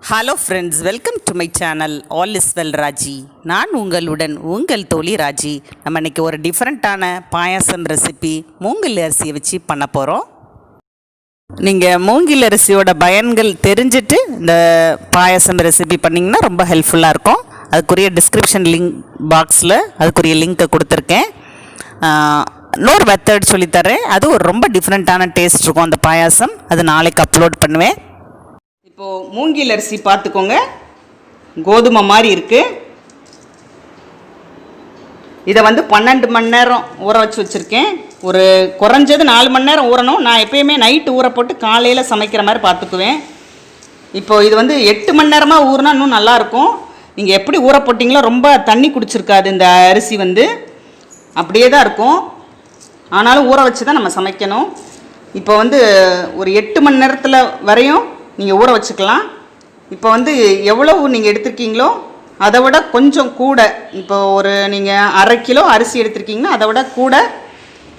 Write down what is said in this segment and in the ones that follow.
Hello friends, welcome to my channel all is well Raji. நான் உங்கள் தோழி ராஜி. நம்ம இன்றைக்கி ஒரு டிஃப்ரெண்ட்டான பாயாசம் ரெசிபி மூங்கில் அரிசியை வச்சு பண்ண போகிறோம். நீங்கள் மூங்கில் அரிசியோட பயன்கள் தெரிஞ்சுட்டு இந்த பாயாசம் ரெசிபி பண்ணிங்கன்னா ரொம்ப ஹெல்ப்ஃபுல்லாக இருக்கும். அதுக்குரிய டிஸ்கிரிப்ஷன் பாக்ஸில் அதுக்குரிய லிங்க்கை கொடுத்துருக்கேன். இன்னொரு மெத்தட் சொல்லித்தரேன். அது ஒரு ரொம்ப டிஃப்ரெண்ட்டான டேஸ்ட் இருக்கும் அந்த பாயாசம். அது நாளைக்கு அப்லோட் பண்ணுவேன். இப்போது மூங்கில் அரிசி பார்த்துக்கோங்க, கோதுமை மாதிரி இருக்குது. இதை 12 மணி நேரம் ஊற வச்சு வச்சுருக்கேன். ஒரு குறைஞ்சது 4 மணி நேரம் ஊறணும். நான் எப்போயுமே நைட்டு ஊற போட்டு காலையில் சமைக்கிற மாதிரி பார்த்துக்குவேன். இப்போது இது 8 மணி நேரமாக ஊறினா இன்னும் நல்லாயிருக்கும். நீங்கள் எப்படி ஊற போட்டிங்களோ ரொம்ப தண்ணி குடிச்சிருக்காது இந்த அரிசி, அப்படியே தான் இருக்கும். ஆனாலும் ஊற வச்சு தான் நம்ம சமைக்கணும். இப்போ ஒரு 8 மணி நேரத்தில் வரையும் நீங்கள் ஊற வச்சுக்கலாம். இப்போ எவ்வளவு நீங்கள் எடுத்திருக்கீங்களோ அதை விட கொஞ்சம் கூட, இப்போ ஒரு நீங்கள் அரை கிலோ அரிசி எடுத்திருக்கீங்கன்னா அதை விட கூட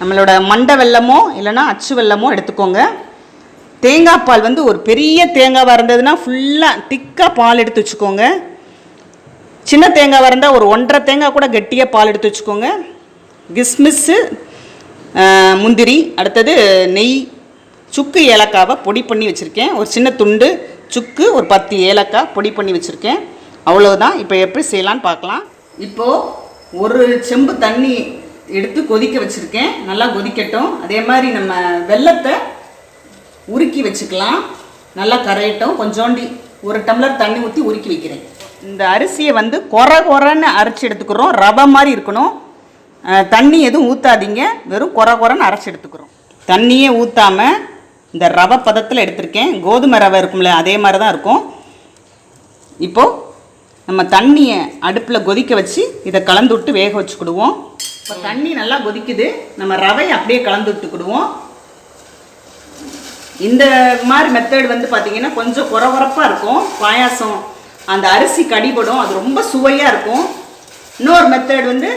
நம்மளோட மண்டை வெல்லமோ இல்லைன்னா அச்சு வெல்லமோ எடுத்துக்கோங்க. தேங்காய் பால் ஒரு பெரிய தேங்காவாக இருந்ததுன்னா ஃபுல்லாக திக்காக பால் எடுத்து வச்சுக்கோங்க. சின்ன தேங்காவாக இருந்தால் ஒரு 1.5 தேங்காய் கூட கெட்டியாக பால் எடுத்து வச்சுக்கோங்க. கிஸ்மிஸ்ஸு, முந்திரி, அடுத்தது நெய், சுக்கு, ஏலக்காவை பொடி பண்ணி வச்சுருக்கேன். ஒரு சின்ன துண்டு சுக்கு, ஒரு 10 ஏலக்காய் பொடி பண்ணி வச்சுருக்கேன். அவ்வளோதான். இப்போ எப்படி செய்யலான்னு பார்க்கலாம். இப்போது ஒரு செம்பு தண்ணி எடுத்து கொதிக்க வச்சுருக்கேன். நல்லா கொதிக்கட்டும். அதே மாதிரி நம்ம வெல்லத்தை உருக்கி வச்சுக்கலாம். நல்லா கரையட்டும். கொஞ்சோண்டி ஒரு டம்ளர் தண்ணி ஊற்றி உருக்கி வைக்கிறேன். இந்த அரிசியை கொரன்னு அரைச்சி எடுத்துக்கிறோம். ரவை மாதிரி இருக்கணும். தண்ணி எதுவும் ஊற்றாதீங்க, வெறும் கொரன்னு அரைச்சி எடுத்துக்கிறோம். தண்ணியே ஊற்றாமல் இந்த ரவை பதத்தில் எடுத்திருக்கேன். கோதுமை ரவை இருக்கும்ல, அதே மாதிரி தான் இருக்கும். இப்போது நம்ம தண்ணியை அடுப்பில் கொதிக்க வச்சு இதை கலந்து விட்டு வேக வச்சுக்கிடுவோம். இப்போ தண்ணி நல்லா கொதிக்குது. நம்ம ரவையை அப்படியே கலந்து விட்டுக்கிடுவோம். இந்த மாதிரி மெத்தட் பார்த்திங்கன்னா கொஞ்சம் குறப்பாக இருக்கும் பாயாசம். அந்த அரிசி கடிபடும், அது ரொம்ப சுவையாக இருக்கும். இன்னொரு மெத்தட்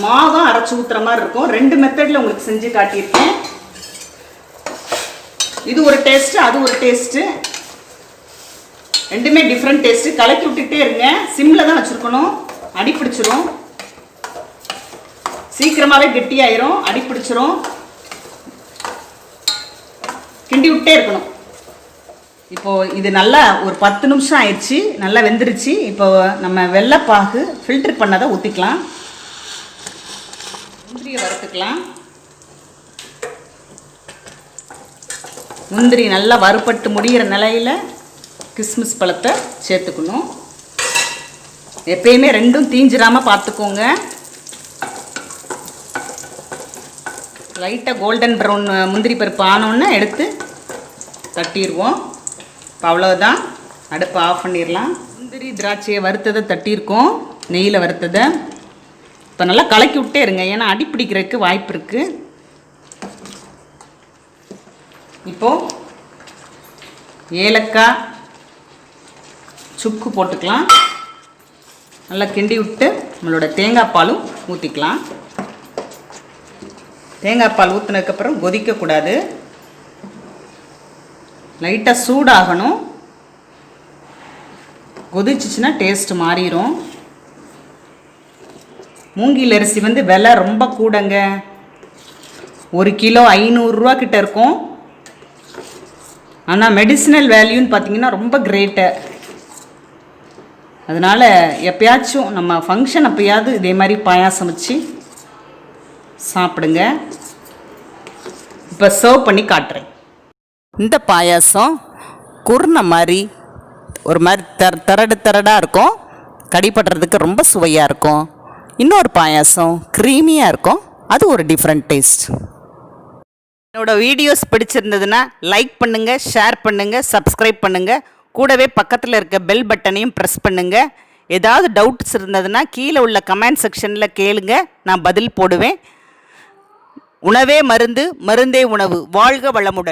மாவும் அரைச்சி ஊற்றுற மாதிரி இருக்கும். 2 மெத்தடில் உங்களுக்கு செஞ்சு காட்டியிருக்கேன். இது ஒரு டேஸ்ட்டு, அது ஒரு டேஸ்ட்டு. ரெண்டுமே டிஃப்ரெண்ட் டேஸ்ட்டு. கலக்கி விட்டுகிட்டே இருங்க. சிம்மில் தான் வச்சுருக்கணும். அடிப்பிடிச்சிரும். சீக்கிரமாகவே கெட்டியாயிரும், அடிப்பிடிச்சிரும். கிண்டி விட்டே இருக்கணும். இப்போது இது நல்லா ஒரு 10 நிமிஷம் ஆயிடுச்சு. நல்லா வெந்துருச்சு. இப்போ நம்ம வெள்ளைப்பாகு ஃபில்டர் பண்ணதை ஊற்றிக்கலாம். முந்திரியை வறுத்துக்கலாம். முந்திரி நல்லா வறுபட்டு முடிகிற நிலையில் கிஸ்மிஸ் பழத்தை சேர்த்துக்கணும். எப்பயுமே ரெண்டும் தீஞ்சிராமல் பார்த்துக்கோங்க. லைட்டாக கோல்டன் ப்ரௌன் முந்திரி பருப்பு ஆனோன்னு எடுத்து தட்டிடுவோம். இப்போ அவ்வளோதான். அடுப்பை ஆஃப் பண்ணிடலாம். முந்திரி திராட்சையை வறுத்ததை தட்டியிருக்கோம், நெய்யில் வறுத்ததை. இப்போ நல்லா கலக்கி விட்டே இருங்க, ஏன்னா அடி பிடிக்கிறதுக்கு வாய்ப்பு இருக்குது. இப்போது ஏலக்காய், சுக்கு போட்டுக்கலாம். நல்லா கிண்டி விட்டு நம்மளோட தேங்காய் பாலும் ஊற்றிக்கலாம். தேங்காய் பால் ஊற்றினதுக்கப்புறம் கொதிக்கக்கூடாது, லைட்டாக சூடாகணும். கொதிச்சிச்சின்னா டேஸ்ட்டு மாறிடும். மூங்கில் அரிசி விலை ரொம்ப கூடங்க. 1 கிலோ 500 ரூபா கிட்ட இருக்கும். ஆனால் மெடிசினல் வேல்யூன்னு பார்த்திங்கன்னா ரொம்ப கிரேட்டு. அதனால் எப்போயாச்சும் நம்ம ஃபங்க்ஷன் அப்போயாவது இதே மாதிரி பாயாசம் வச்சு சாப்பிடுங்க. இப்போ சர்வ் பண்ணி காட்டுறேன். இந்த பாயாசம் குருணை மாதிரி ஒரு மாதிரி தரடாக இருக்கும். கடிப்படுறதுக்கு ரொம்ப சுவையாக இருக்கும். இன்னொரு பாயாசம் க்ரீமியாக இருக்கும். அது ஒரு டிஃப்ரெண்ட் டேஸ்ட். என்னோட வீடியோஸ் பிடிச்சிருந்ததுன்னா லைக் பண்ணுங்கள், ஷேர் பண்ணுங்கள், சப்ஸ்கிரைப் பண்ணுங்கள். கூடவே பக்கத்தில் இருக்க பெல் பட்டனையும் ப்ரெஸ் பண்ணுங்கள். ஏதாவது டவுட்ஸ் இருந்ததுன்னா கீழே உள்ள கமெண்ட் செக்ஷனில் கேளுங்க, நான் பதில் போடுவேன். உணவே மருந்து, மருந்தே உணவு. வாழ்க வளமுடன்.